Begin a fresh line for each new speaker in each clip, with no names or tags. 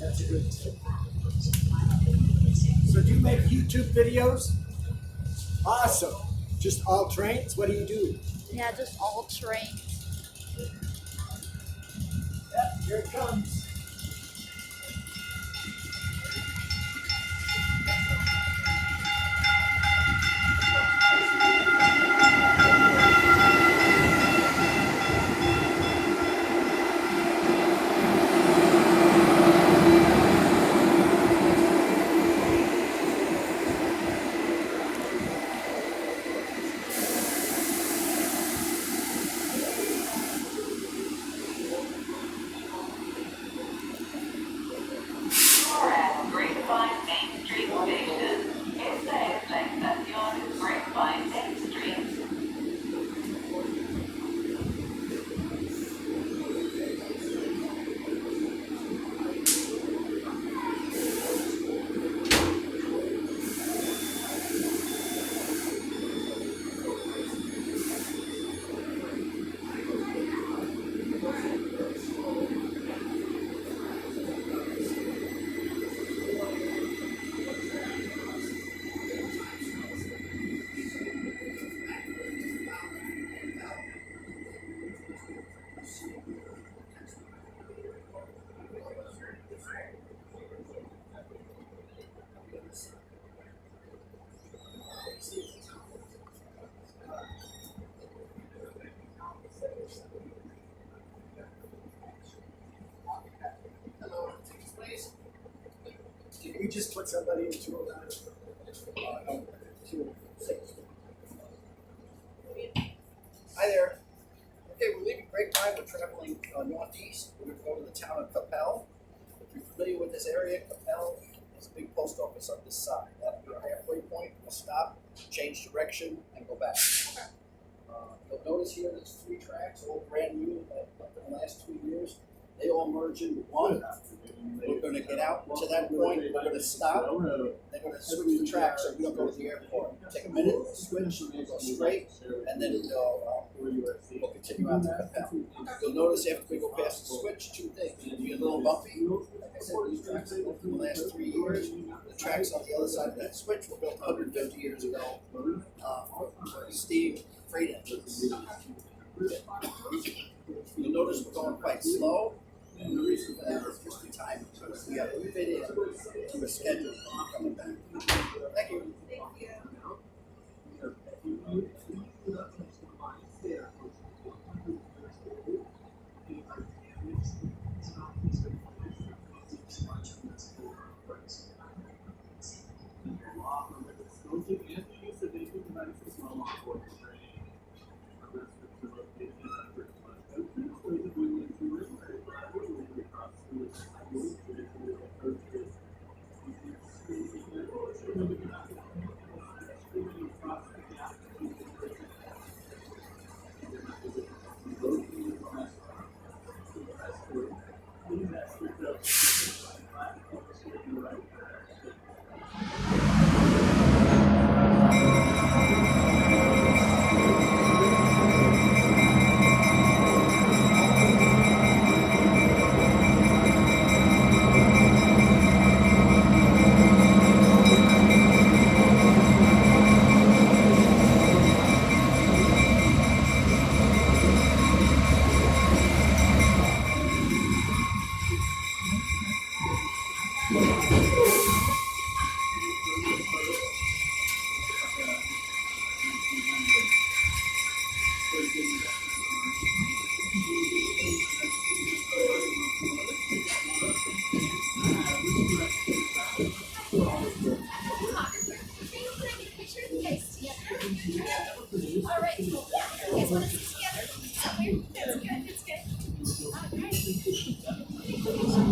That's a good tip. So do you make YouTube videos? Awesome. Just all trains? What do you do?
Yeah, just all trains.
Yeah, here it comes.
You're at Grapevine Main Street Station. Esta es la estación Grapevine Main Street.
Can we just put somebody in 209? No, 206. Hi there. Okay, we're leaving Grapevine. We're traveling northeast. We're going to go to the town of Capel. If you're familiar with this area, Capel is a big post office on this side. That'll be our halfway point. We'll stop, change direction, and go back. You'll notice here there's 3 tracks, all brand new, in the last 2 years. They all merge into one. We're going to get out to that point. We're going to stop. They're going to switch the tracks so we don't go to the airport. Take a minute, switch, we'll go straight, and then we'll continue out to Capel. You'll notice after we go past the switch, 2 things. It'll be a little bumpy. Like I said, these tracks have been for the last 3 years. The tracks on the other side of that switch were built 150 years ago. Steam freight engines. You'll notice we're going quite slow. And the reason for that is just the time, because we have to fit in to a schedule coming back. Thank you.
Thank you.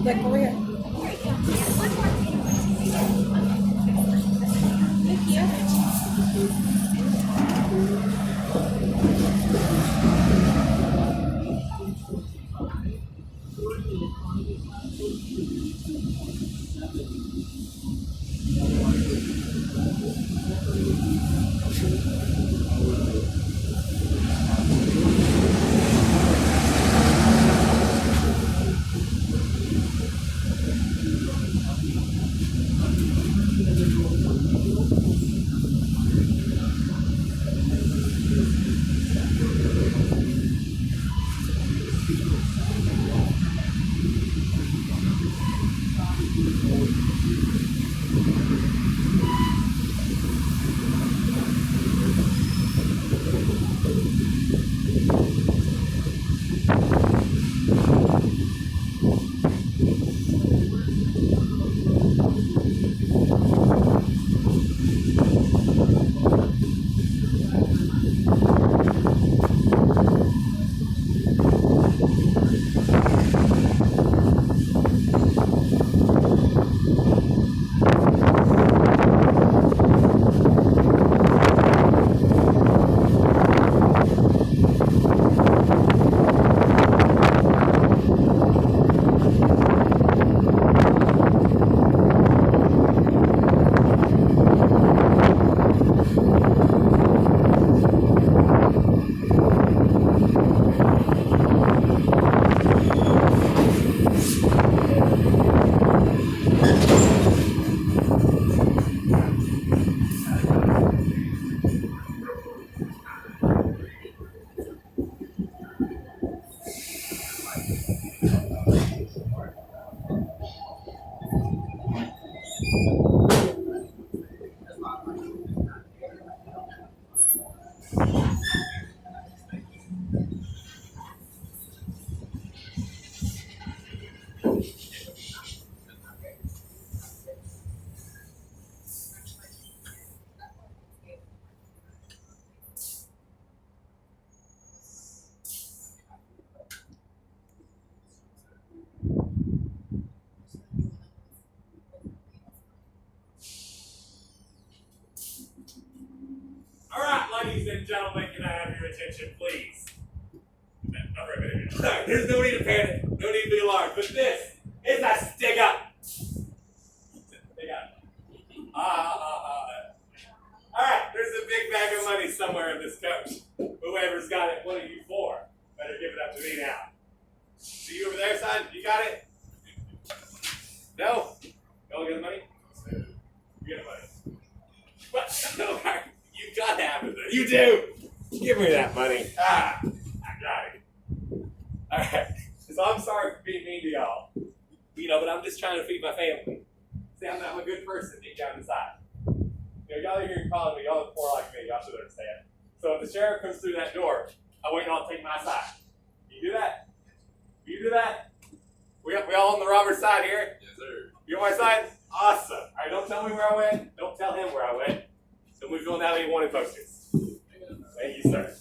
Like, go ahead.
All right, ladies and gentlemen, can I have your attention, please? All right, there's no need to panic, no need to be alarmed, but this is a stick up. Stick up. All right, there's a big bag of money somewhere in this coach. Whoever's got it, what are you for? Better give it up to me now. See you over there, son? You got it? No? Y'all get the money? You get the money. What? No, you got to have it. You do. Give me that money. I got it. All right. So I'm sorry for being mean to y'all. But I'm just trying to feed my family. See, I'm a good person deep down inside. Y'all are here calling me. Y'all are poor like me. Y'all should understand. So if the sheriff comes through that door, I want y'all to take my side. You do that? You do that? We all on the robber's side here?
Yes, sir.
You on my side? Awesome. All right, don't tell me where I went. Don't tell him where I went. So we filled out any wanted posters. Thank you, sir.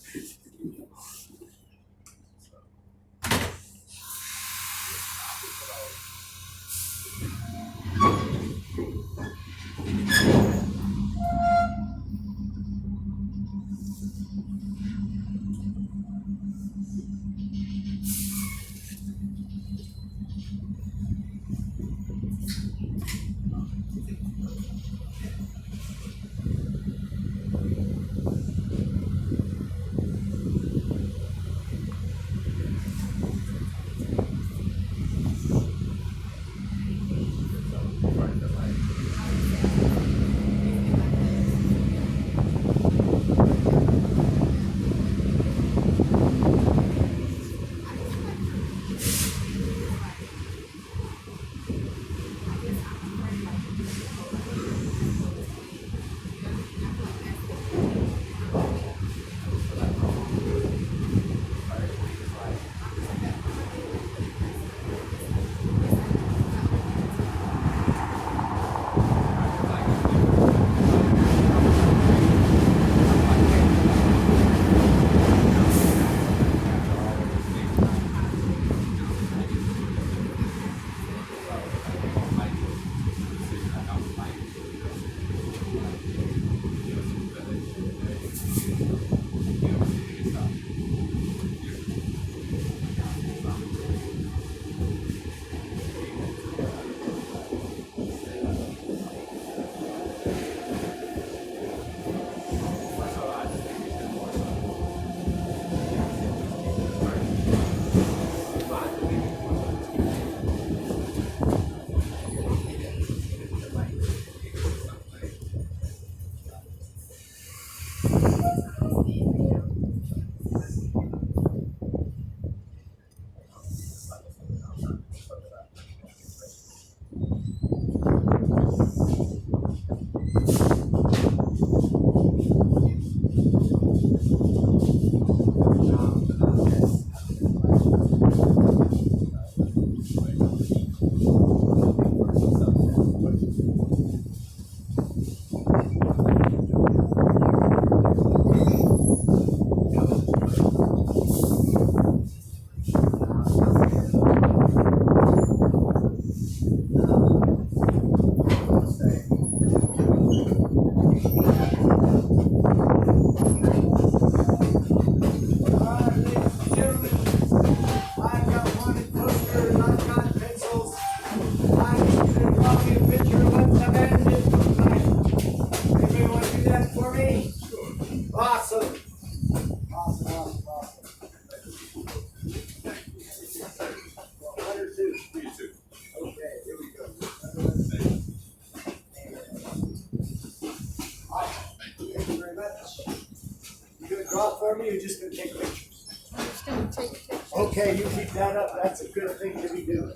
for me, or just gonna take pictures?
I'm just gonna take pictures.
Okay, you keep that up, that's a good thing to be doing.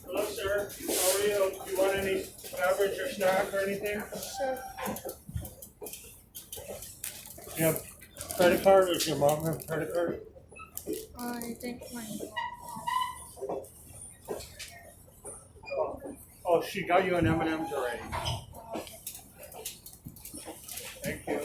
Hello, sir. How are you? Do you want any beverage or snack or anything?
Sure.
Do you have credit card or does your mom have credit card?
I think my
Oh, she got you an M&M's already. Thank you.